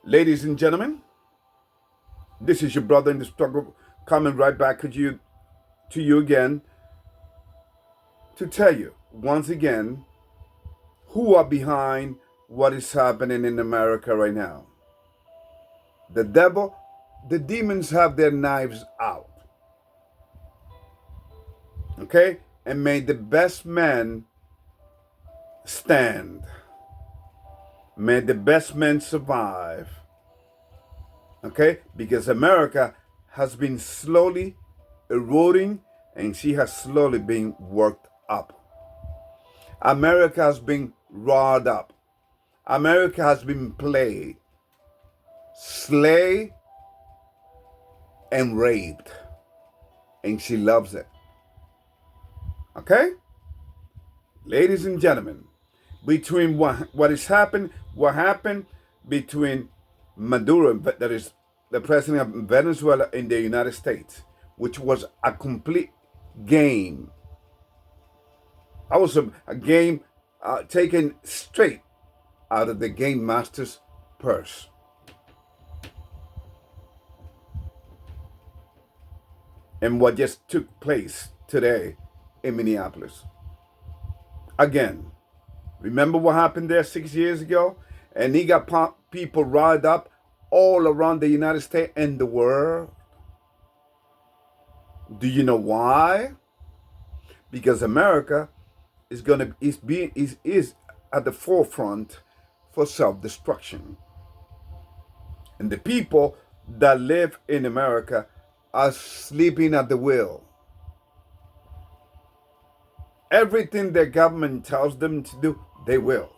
Ladies and gentlemen, this is your brother in the struggle coming right back to you again to tell you once again who are behind what is happening in America right now. The devil, the demons have their knives out. Okay? And may the best man stand. May the best men survive. Okay? Because America has been slowly eroding and she has slowly been worked up. America has been riled up. America has been played, slayed, and raped. And she loves it. Okay? Ladies and gentlemen, between what happened between Maduro, that is the president of Venezuela, in the United States, which was a complete game. I was a game taken straight out of the game master's purse. And what just took place today in Minneapolis. Again, remember what happened there 6 years ago? And he got people riled up all around the United States and the world. Do you know why? Because America is at the forefront for self-destruction. And the people that live in America are sleeping at the wheel. Everything the government tells them to do, they will.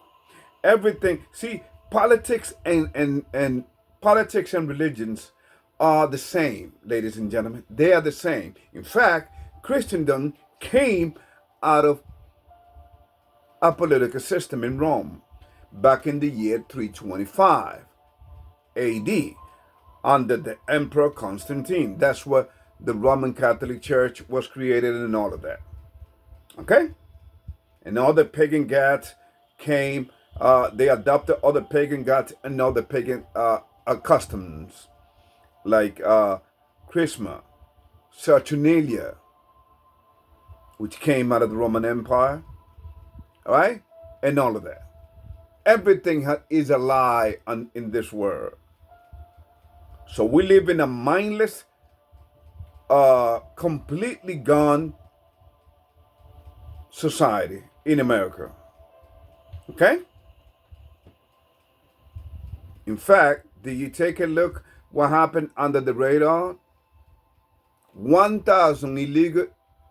Everything. See, politics and politics and religions are the same, ladies and gentlemen. They are the same. In fact, Christendom came out of a political system in Rome back in the year 325 AD under the Emperor Constantine. That's where the Roman Catholic Church was created and all of that. Okay? And all the pagan gods came, they adopted all the pagan gods and all the pagan customs, like Christmas, Saturnalia, which came out of the Roman Empire, all right? And all of that. Everything is a lie in this world. So we live in a mindless, completely gone society in America. Okay? In fact, did you take a look what happened under the radar? 1,000 illegal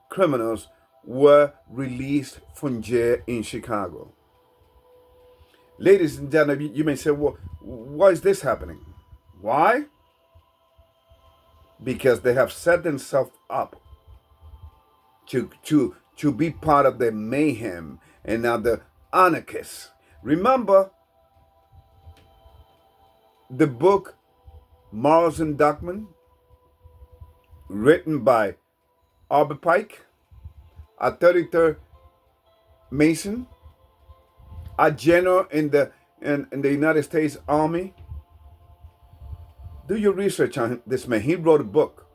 criminals were released from jail in Chicago. Ladies and gentlemen, you may say, well, why is this happening? Why? Because they have set themselves up to be part of the mayhem and now the anarchists. Remember the book Morals and Dogmas, written by PIKE, a 33rd Mason, a general in the United States Army. Do your research on this man. He wrote a book,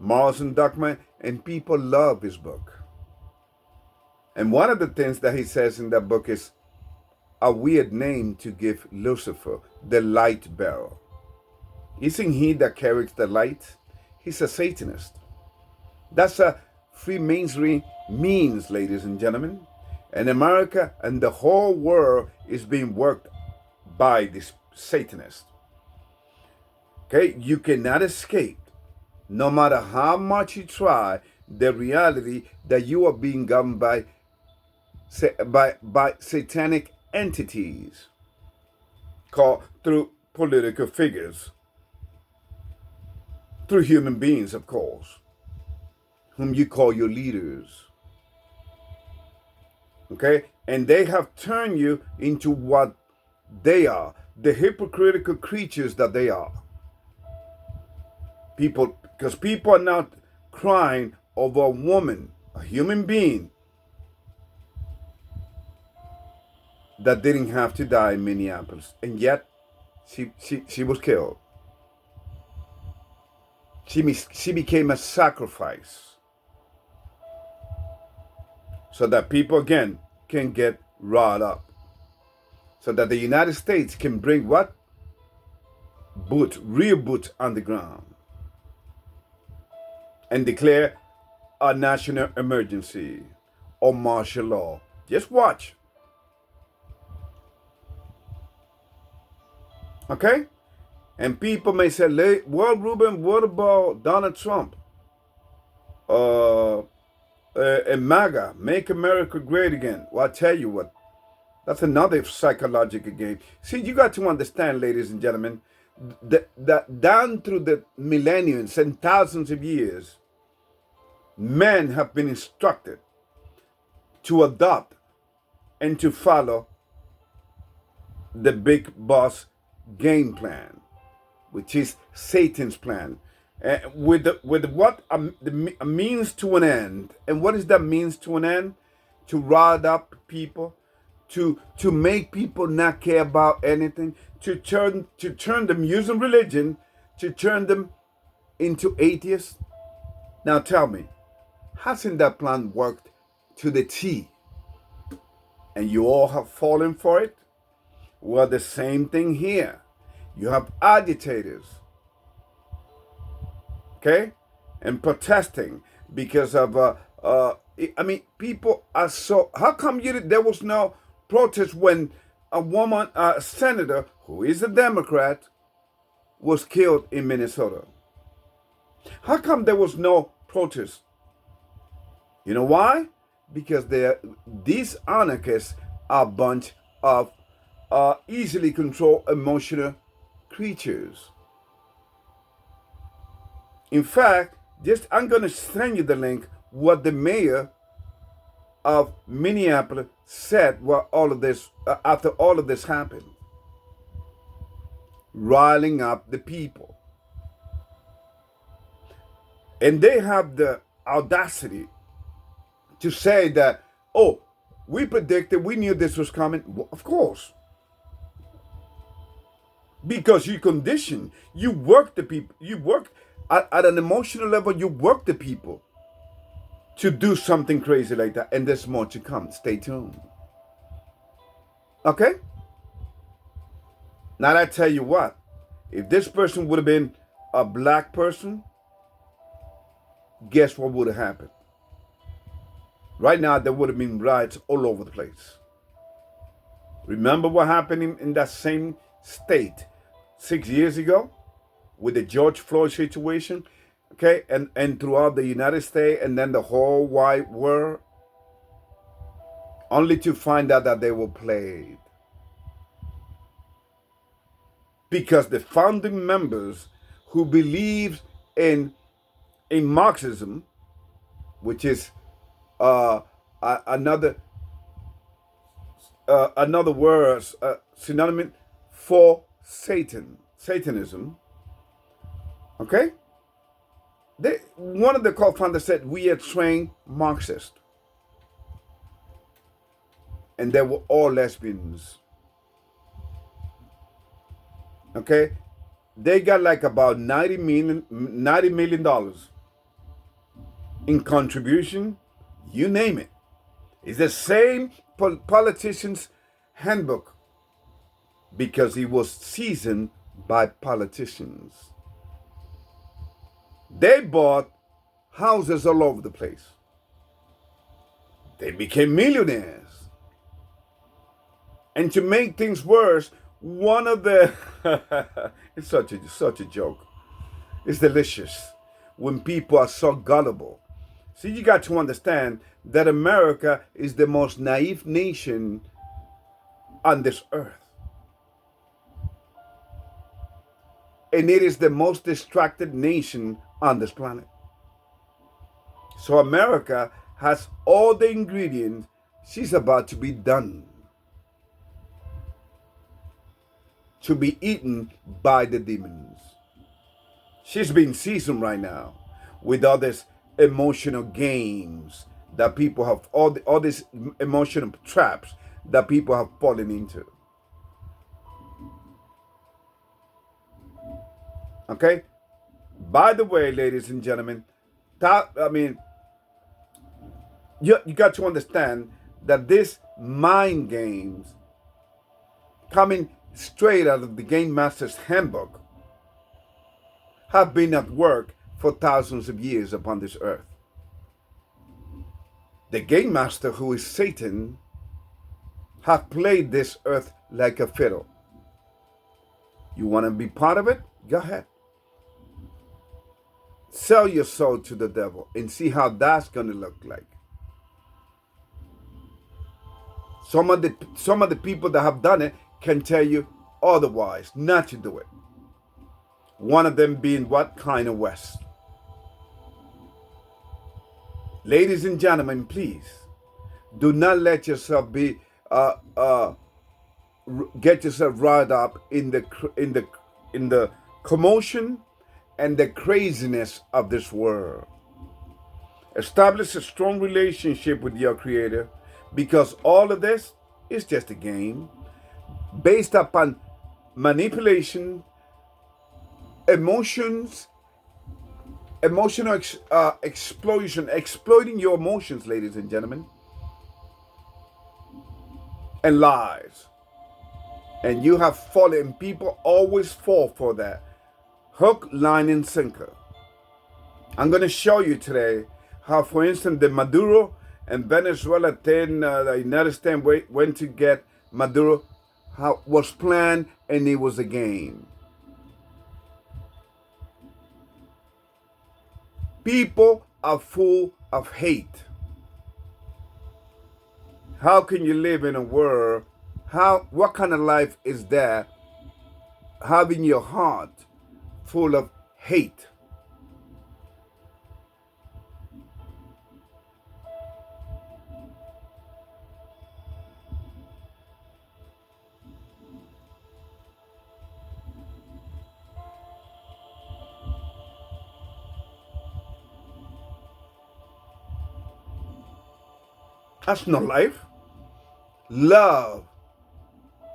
Morals and Dogmas, and people love his book. And one of the things that he says in that book is a weird name to give Lucifer, the light bearer. Isn't he that carries the light? He's a Satanist. That's a Freemasonry means, ladies and gentlemen. And America and the whole world is being worked by this Satanist. Okay, you cannot escape, no matter how much you try, the reality that you are being governed by satanic entities called through political figures, through human beings, of course, whom you call your leaders. Okay? And they have turned you into what they are, the hypocritical creatures that they are. Because people are now crying over a woman, a human being, that didn't have to die in Minneapolis. And yet, She was killed. She became a sacrifice so that people again can get riled up. So that the United States can bring what? Real boots on the ground. And declare a national emergency or martial law. Just watch. Okay? And people may say, well, Ruben, what about Donald Trump? And MAGA, Make America Great Again. Well, I'll tell you what, that's another psychological game. See, you got to understand, ladies and gentlemen, that down through the millenniums and thousands of years, men have been instructed to adopt and to follow the big boss game plan, which is Satan's plan, with what a means to an end. And what is that means to an end? To rile up people, to make people not care about anything, to turn them, using religion, to turn them into atheists. Now tell me, hasn't that plan worked to the T? And you all have fallen for it? Well, the same thing here. You have agitators, okay, and protesting because of people are so. How come there was no protest when a woman, a senator who is a Democrat, was killed in Minnesota? How come there was no protest? You know why? Because these anarchists are a bunch of easily controlled emotional creatures. In fact, I'm going to send you the link what the mayor of Minneapolis said while all of this, after all of this happened, riling up the people. And they have the audacity to say that, oh, we predicted, we knew this was coming. Well, of course. Because you condition, you work the people, you work at an emotional level, you work the people to do something crazy like that. And there's more to come. Stay tuned. Okay? Now I tell you what, if this person would have been a black person, guess what would have happened? Right now, there would have been riots all over the place. Remember what happened in that same state 6 years ago with the George Floyd situation, okay, and throughout the United States and then the whole wide world, only to find out that they were played. Because the founding members who believed in Marxism, which is another word, synonym for Satanism. Okay? One of the co-founders said, we are trained Marxists. And they were all lesbians. Okay? They got like about $90 million in contribution. You name it. It's the same politician's handbook because he was seasoned by politicians. They bought houses all over the place. They became millionaires. And to make things worse, one of the it's such a joke. It's delicious when people are so gullible. See, you got to understand that America is the most naive nation on this earth. And it is the most distracted nation on this planet. So America has all the ingredients. She's about to be done. To be eaten by the demons. She's being seasoned right now with all these emotional games that people have, all these emotional traps that people have fallen into. Okay? By the way, ladies and gentlemen, you got to understand that this mind games coming straight out of the Game Master's handbook have been at work for thousands of years upon this earth. The Game Master, who is Satan, have played this earth like a fiddle. You want to be part of it? Go ahead. Sell your soul to the devil and see how that's going to look like. Some of the people that have done it can tell you otherwise, not to do it. One of them being what? Kanye West. Ladies and gentlemen, please do not let yourself be get yourself riled up in the commotion and the craziness of this world. Establish a strong relationship with your Creator, because all of this is just a game based upon manipulation, emotions, emotional explosion, exploiting your emotions, ladies and gentlemen, and lies. And you have fallen. People always fall for that. Hook, line, and sinker. I'm going to show you today how, for instance, the Maduro and Venezuela thing, the United States went to get Maduro, how was planned, and it was a game. People are full of hate. How can you live in a world? What kind of life is there, having your heart full of hate? That's not life. Love.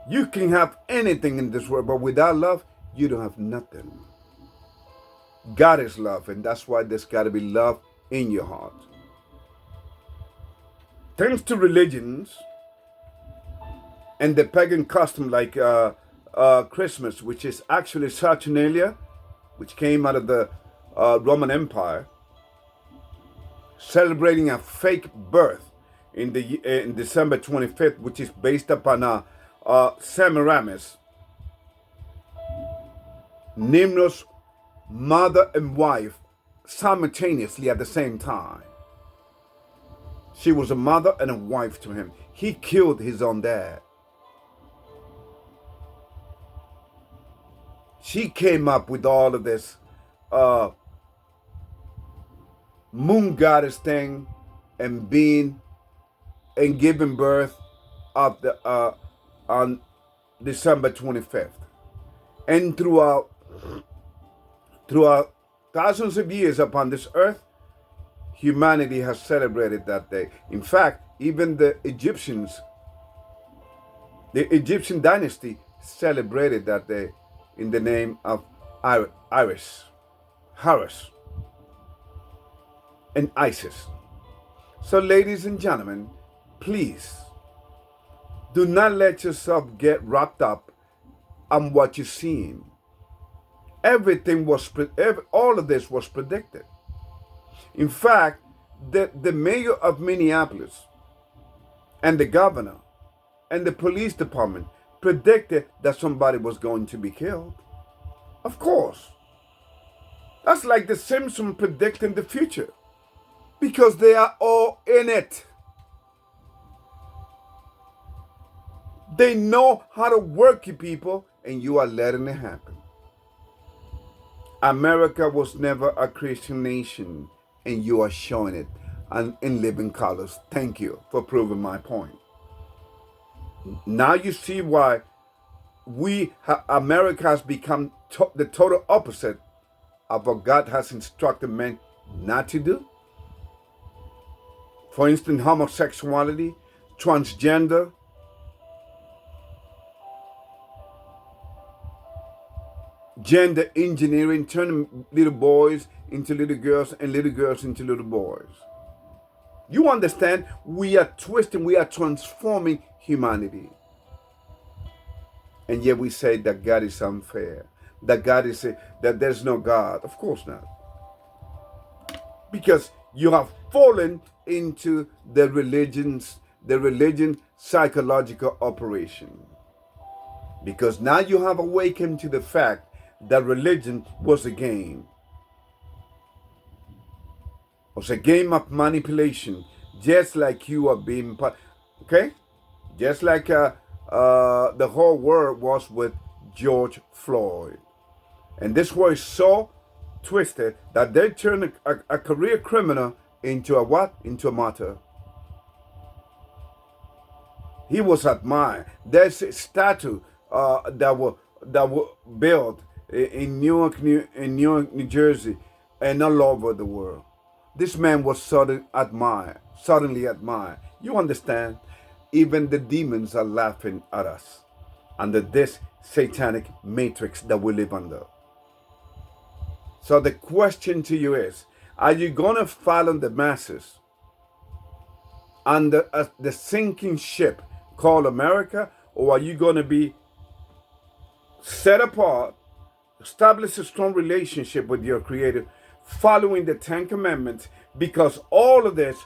You can have anything in this world, but without love, you don't have nothing. God is love, and that's why there's got to be love in your heart. Thanks to religions and the pagan custom like Christmas, which is actually Saturnalia, which came out of the Roman Empire, celebrating a fake birth in December 25th, which is based upon Semiramis, Nimrod's mother and wife, simultaneously at the same time. She was a mother and a wife to him. He killed his own dad. She came up with all of this moon goddess thing and giving birth of on December 25th. And throughout thousands of years upon this earth, humanity has celebrated that day. In fact, even the Egyptian dynasty celebrated that day in the name of Horus, and Isis. So, ladies and gentlemen, please do not let yourself get wrapped up on what you're seeing. All of this was predicted. In fact, the mayor of Minneapolis and the governor and the police department predicted that somebody was going to be killed. Of course. That's like the Simpsons predicting the future, because they are all in it. They know how to work you people, and you are letting it happen. America was never a Christian nation, and you are showing it in living colors. Thank you for proving my point. Now you see why America has become the total opposite of what God has instructed men not to do. For instance, homosexuality, transgender, gender engineering, turning little boys into little girls and little girls into little boys. You understand? We are twisting, we are transforming humanity. And yet we say that God is unfair, that God is that there's no God. Of course not. Because you have fallen into the religion psychological operation. Because now you have awakened to the fact that religion was a game. It was a game of manipulation, just like you are being, okay? Just like the whole world was with George Floyd. And this was so twisted that they turned a career criminal into a what? Into a martyr. He was admired. There's a statue that were built in Newark, New Jersey, and all over the world. This man was suddenly admired. You understand? Even the demons are laughing at us under this satanic matrix that we live under. So the question to you is, are you going to follow the masses under the sinking ship called America, or are you going to be set apart, establish a strong relationship with your Creator, following the Ten Commandments, because all of this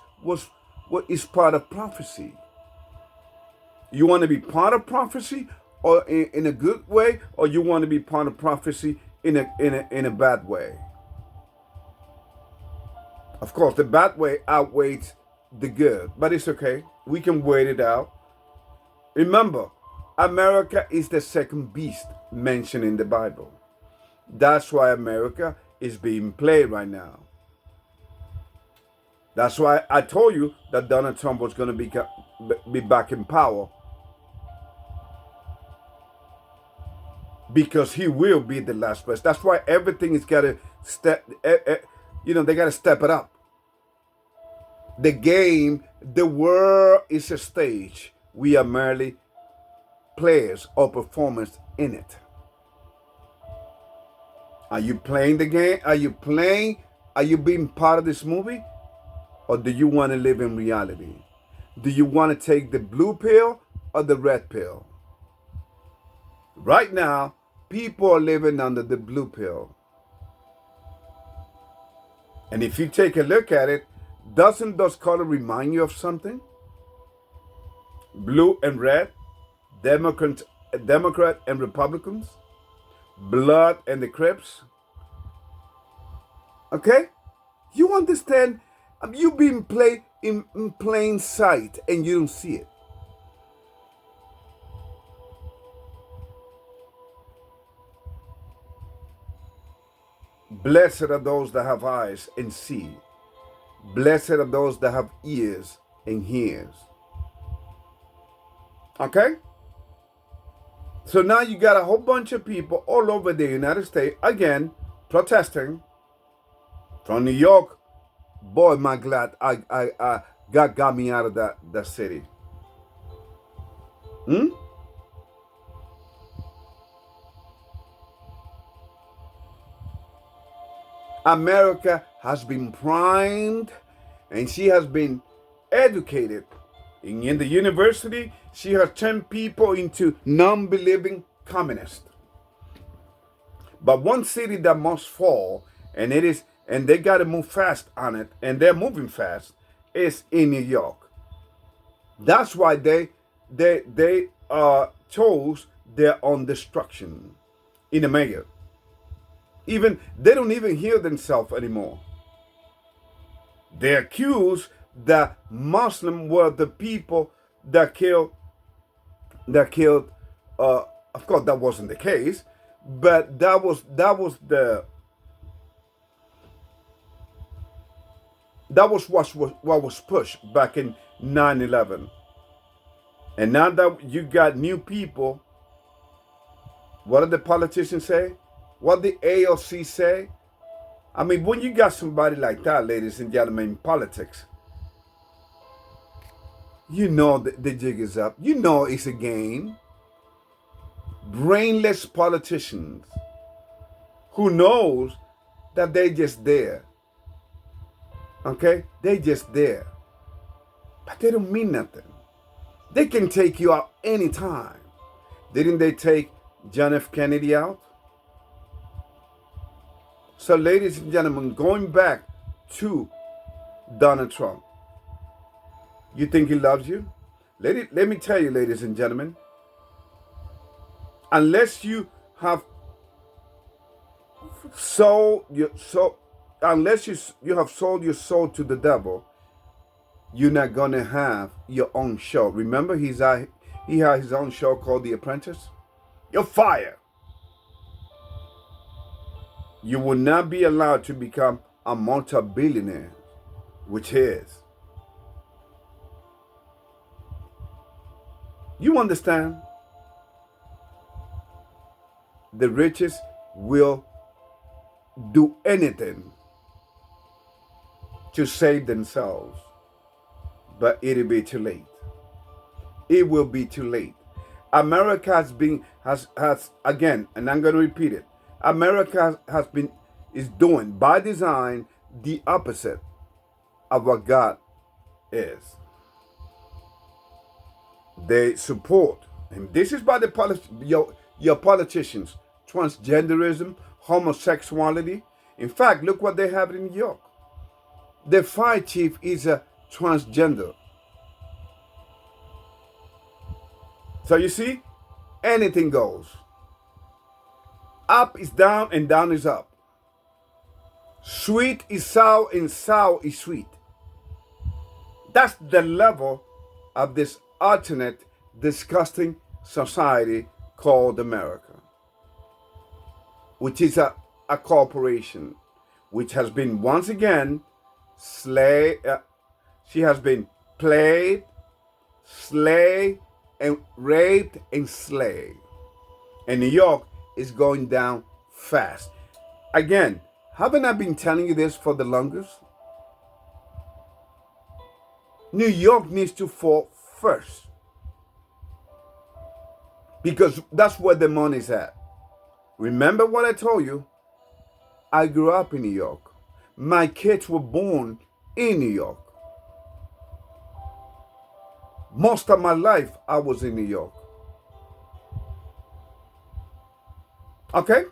is part of prophecy? You want to be part of prophecy, or in a good way, or you want to be part of prophecy in a bad way? Of course, the bad way outweighs the good, but it's okay. We can wait it out. Remember, America is the second beast mentioned in the Bible. That's why America is being played right now. That's why I told you that Donald Trump was going to be back in power. Because he will be the last president. That's why everything is got to step, they got to step it up. The game, the world is a stage. We are merely players or performers in it. Are you playing the game? Are you being part of this movie? Or do you want to live in reality? Do you want to take the blue pill or the red pill? Right now, people are living under the blue pill. And if you take a look at it, doesn't those colors remind you of something? Blue and red, Democrat and Republicans, blood and the Crips. Okay? You understand? You've been played in plain sight and you don't see it. Blessed are those that have eyes and see. Blessed are those that have ears and hears. Okay? So now you got a whole bunch of people all over the United States, again, protesting. From New York, boy, am I glad God got me out of that city. America has been primed and she has been educated. In the university, she has turned people into non-believing communists. But one city that must fall, and they got to move fast on it, and they're moving fast, is in New York. That's why they chose their own destruction in the mayor. They don't even hear themselves anymore. They accuse that Muslims were the people that killed. Of course, that wasn't the case, but that was what was pushed back in 9/11. And now that you got new people, what did the politicians say? What did the ALC say? I mean, when you got somebody like that, ladies and gentlemen, in politics, you know the jig is up. You know it's a game. Brainless politicians. who knows that they just there. Okay? They just there. But they don't mean nothing. They can take you out anytime. Didn't they take John F. Kennedy out? So, ladies and gentlemen, going back to Donald Trump, you think he loves you? Let me tell you, ladies and gentlemen, unless you have sold your soul, unless you have sold your soul to the devil, you're not gonna have your own show. Remember, he had his own show called The Apprentice. You're fired. You will not be allowed to become a multi-billionaire, which is. You understand? The richest will do anything to save themselves, but it'll be too late. It will be too late. America has again, and I'm going to repeat it. America is doing by design the opposite of what God is. They support, and this is by your politicians, transgenderism, homosexuality. In fact, look what they have in New York. The fire chief is a transgender. So you see, anything goes. Up is down and down is up. Sweet is sour and sour is sweet. That's the level of this alternate, disgusting society called America, which is a corporation which has been once again she has been played, slayed, and raped and slayed. And New York is going down fast. Again, haven't I been telling you this for the longest? New York needs to fall first, because that's where the money's at. Remember what I told you? I grew up in New York. My kids were born in New York. Most of my life, I was in New York. Okay?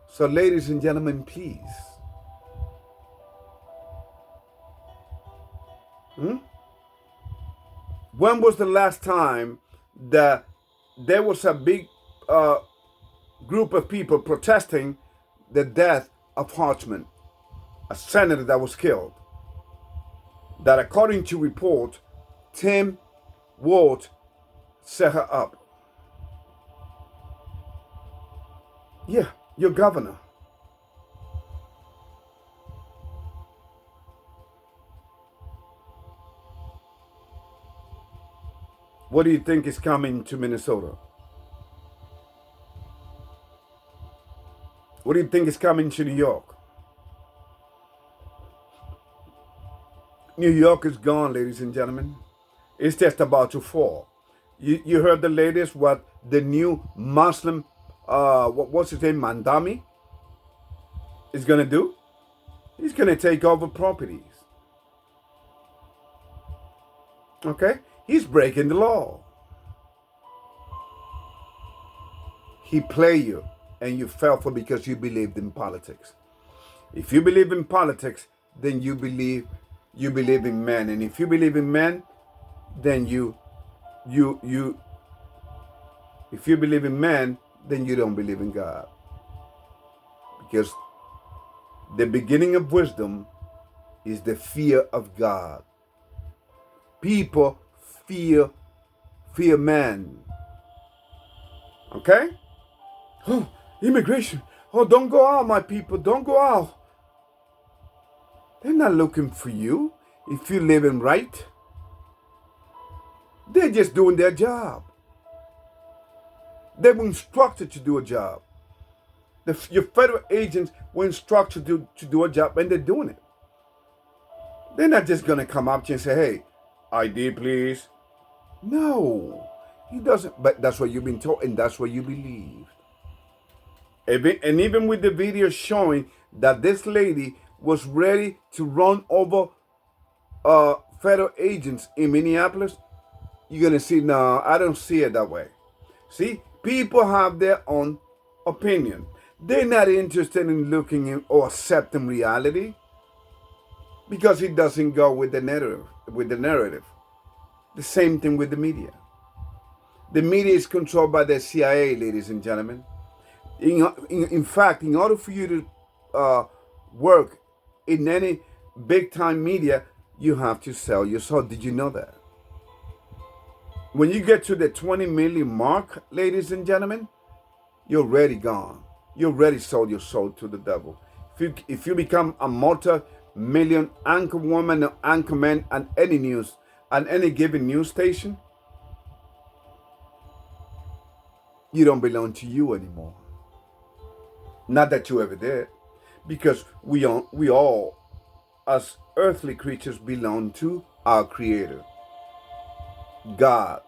So, ladies and gentlemen, please. When was the last time that there was a big group of people protesting the death of Hartman, a senator that was killed? That according to report, Tim Ward set her up. Yeah, your governor. What do you think is coming to Minnesota? What do you think is coming to New York? New York is gone, ladies and gentlemen. It's just about to fall. You heard the latest, what the new Muslim, what's his name, Mandami, is going to do? He's going to take over properties. Okay? He's breaking the law. He played you, and you fell for because you believed in politics. If you believe in politics, then you believe in men. And if you believe in men, then if you believe in men, then you don't believe in God. Because the beginning of wisdom is the fear of God. People fear man. Okay? Oh, immigration. Oh, don't go out, my people. Don't go out. They're not looking for you if you're living right. They're just doing their job. They were instructed to do a job. Your federal agents were instructed to do a job, and they're doing it. They're not just going to come up to you and say, hey, ID, please. No, he doesn't. But that's what you've been told, and that's what you believe. And even with the video showing that this lady was ready to run over federal agents in Minneapolis, you're going to see, no, I don't see it that way. See, people have their own opinion. They're not interested in looking in or accepting reality because it doesn't go with the narrative. The same thing with the media. The media is controlled by the CIA, ladies and gentlemen. In fact, in order for you to work in any big-time media, you have to sell your soul. Did you know that? When you get to the 20 million mark, ladies and gentlemen, you're already gone. You already sold your soul to the devil. If you become a multi-million anchor woman or anchor man at any given news station, you don't belong to you anymore. Not that you ever did, because we all, as earthly creatures, belong to our Creator, God.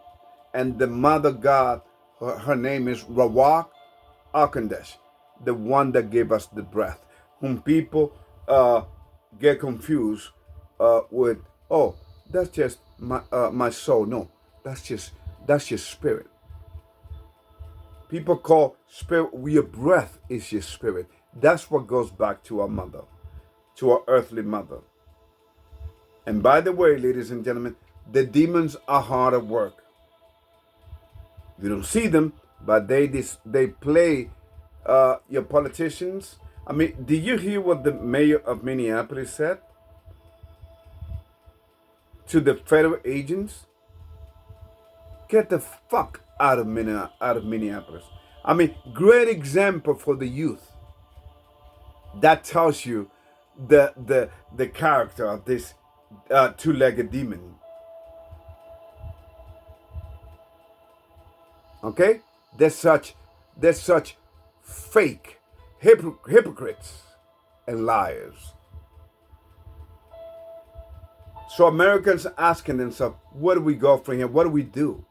And the Mother God, her name is Rawak Akandesh, the one that gave us the breath, whom people get confused with, oh, that's just my soul. No, that's your spirit. People call spirit, your breath is your spirit. That's what goes back to our mother, to our earthly mother. And by the way, ladies and gentlemen, the demons are hard at work. You don't see them, but they play your politicians. I mean, did you hear what the mayor of Minneapolis said to the federal agents? Get the fuck out of Minneapolis. I mean, great example for the youth. That tells you the character of this two-legged demon. Okay? They're such fake hypocrites and liars. So Americans are asking themselves, where do we go from here? What do we do?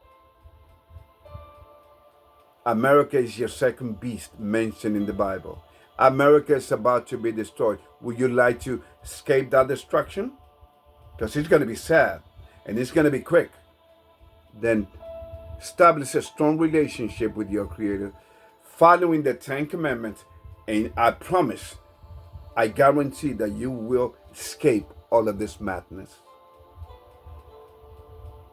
America is your second beast mentioned in the Bible. America is about to be destroyed. Would you like to escape that destruction? Because it's going to be sad and it's going to be quick. Then establish a strong relationship with your Creator, following the 10 Commandments, and I promise, I guarantee that you will escape all of this madness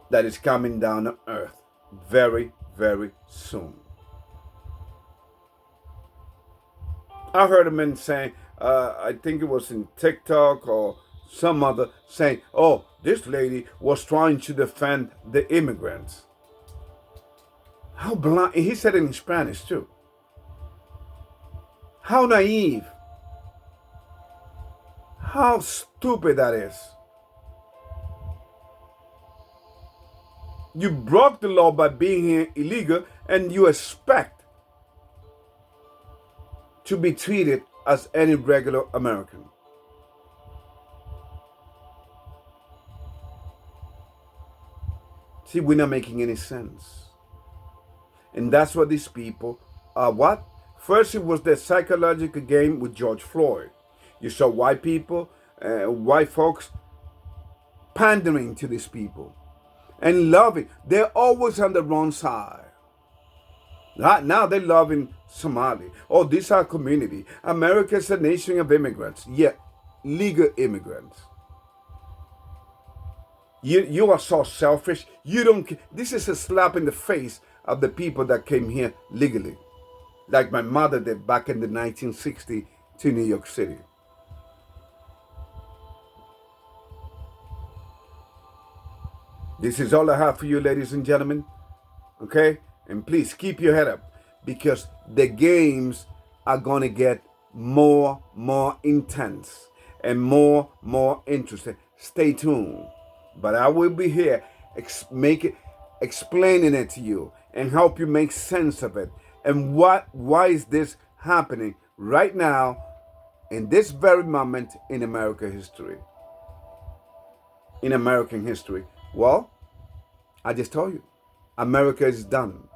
that is coming down on earth very, very soon. I heard a man saying, I think it was in TikTok or some other, saying, oh, this lady was trying to defend the immigrants. How blind, he said it in Spanish too. How naive. How stupid that is. You broke the law by being here illegal, and you expect to be treated as any regular American. See, we're not making any sense. And that's what these people are what? First, it was the psychological game with George Floyd. You saw white people, white folks pandering to these people and loving. They're always on the wrong side. Now they're loving Somali. Oh, this is our community. America is a nation of immigrants. Yeah, legal immigrants. You are so selfish. You don't. This is a slap in the face of the people that came here legally, like my mother did back in the 1960s to New York City. This is all I have for you, ladies and gentlemen. Okay? And please keep your head up, because the games are going to get more intense and more interesting. Stay tuned. But I will be here explaining it to you and help you make sense of it. And why is this happening right now in this very moment in American history? In American history. Well, I just told you, America is done.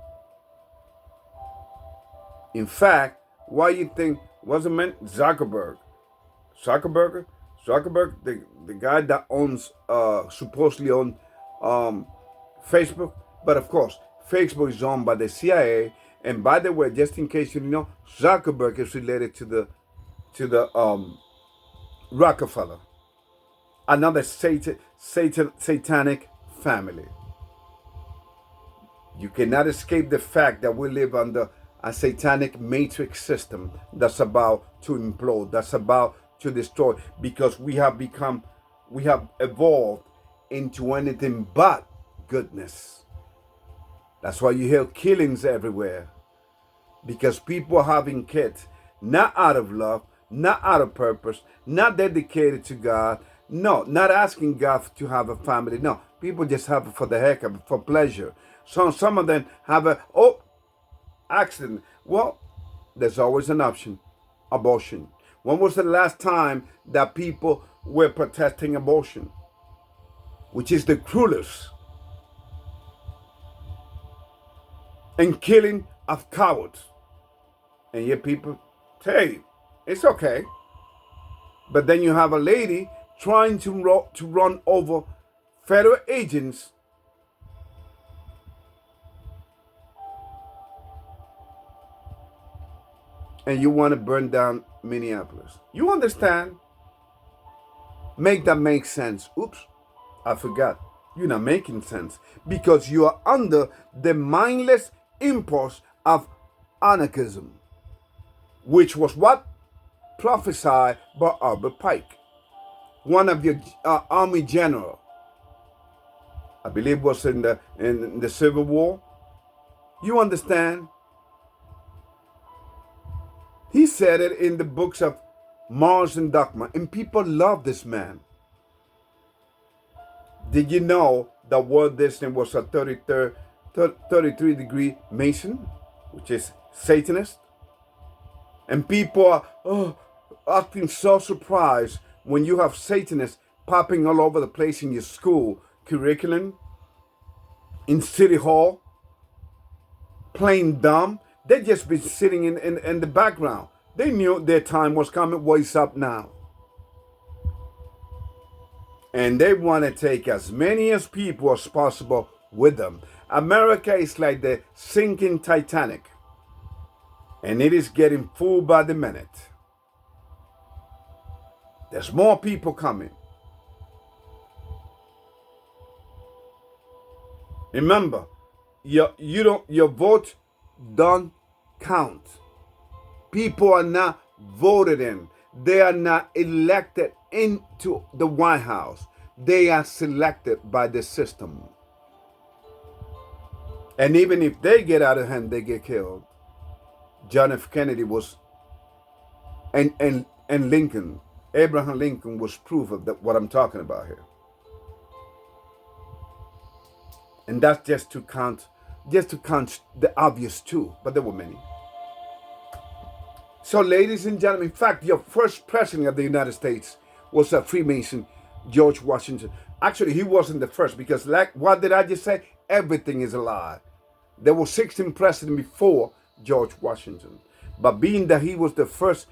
In fact, Why you think, what's the man? Zuckerberg, the guy that owns, supposedly owned Facebook. But of course, Facebook is owned by the CIA. And by the way, just in case you didn't know, Zuckerberg is related to the Rockefeller, another satanic family. You cannot escape the fact that we live under a satanic matrix system that's about to implode, that's about to destroy, because we have evolved into anything but goodness. That's why you hear killings everywhere, because people are having kids not out of love, not out of purpose, not dedicated to God. No, not asking God to have a family. No, people just have it for the heck of it, for pleasure. So some of them have accident. Well, there's always an option, abortion. When was the last time that people were protesting abortion? Which is the cruelest and killing of cowards. And yet people say, it's okay. But then you have a lady trying to run over federal agents and you want to burn down Minneapolis. You understand? Make that make sense. Oops, I forgot. You're not making sense because you are under the mindless impulse of anarchism, which was what? Prophesied by PIKE, one of your army general. I believe was in the Civil War. You understand? He said it in the books of Mars and Dogma, and people love this man. Did you know that Walt Disney was a 33-degree Mason, which is Satanist? And people are acting so surprised when you have Satanists popping all over the place in your school curriculum, in City Hall, playing dumb. They just been sitting in the background. They knew their time was coming. What's up now? And they want to take as many as people as possible with them. America is like the sinking Titanic. And it is getting full by the minute. There's more people coming. Remember, your vote don't count. People are not voted in. They are not elected into the White House. They are selected by the system. And even if they get out of hand, they get killed. John F. Kennedy was, and Lincoln, Abraham Lincoln was proof of what I'm talking about here. And that's just to count the obvious too, but there were many. So, ladies and gentlemen, in fact, your first president of the United States was a Freemason, George Washington. Actually, he wasn't the first because, like, what did I just say? Everything is a lie. There were 16 presidents before George Washington. But being that he was the first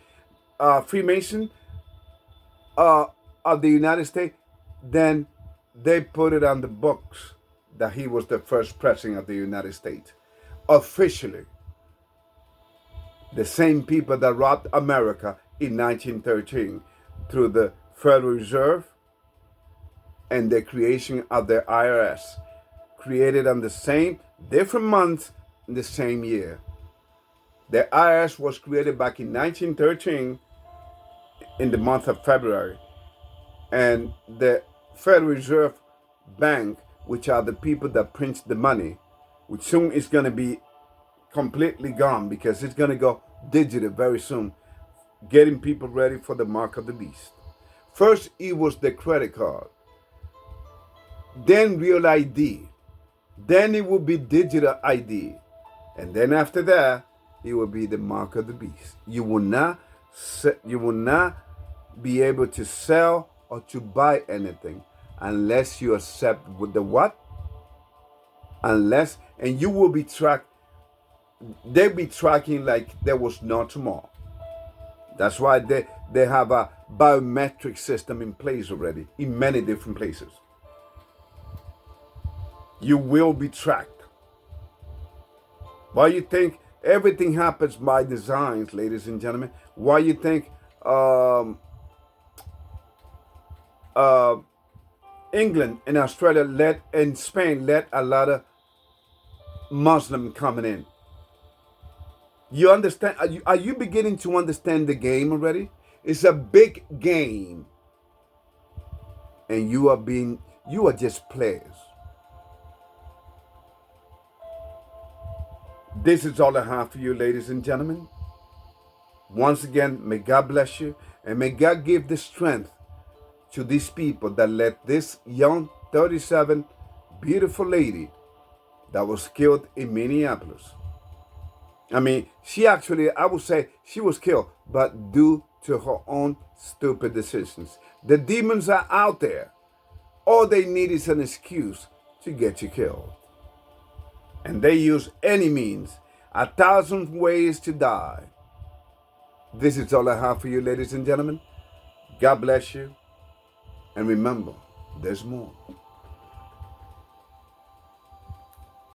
Freemason of the United States, then they put it on the books that he was the first president of the United States. Officially. The same people that robbed America in 1913 through the Federal Reserve and the creation of the IRS, created on the same, different months in the same year. The IRS was created back in 1913 in the month of February. And the Federal Reserve Bank, which are the people that print the money, which soon is going to be completely gone because it's going to go digital very soon, getting people ready for the mark of the beast. First, it was the credit card. Then real ID. Then it will be digital ID. And then after that, it will be the mark of the beast. You will not be able to sell or to buy anything unless you accept with the what? Unless, and you will be tracked. They'll be tracking like there was no tomorrow. That's why they have a biometric system in place already in many different places. You will be tracked. Why you think everything happens by designs, ladies and gentlemen? Why you think England and Australia and Spain let a lot of Muslim coming in? You understand? Are you beginning to understand the game already? It's a big game, and you are just players. This is all I have for you, ladies and gentlemen. Once again, may God bless you, and may God give the strength to these people that let this young 37 beautiful lady that was killed in Minneapolis. I mean, I would say she was killed, but due to her own stupid decisions. The demons are out there. All they need is an excuse to get you killed. And they use any means, 1,000 ways to die. This is all I have for you, ladies and gentlemen. God bless you. And remember, there's more.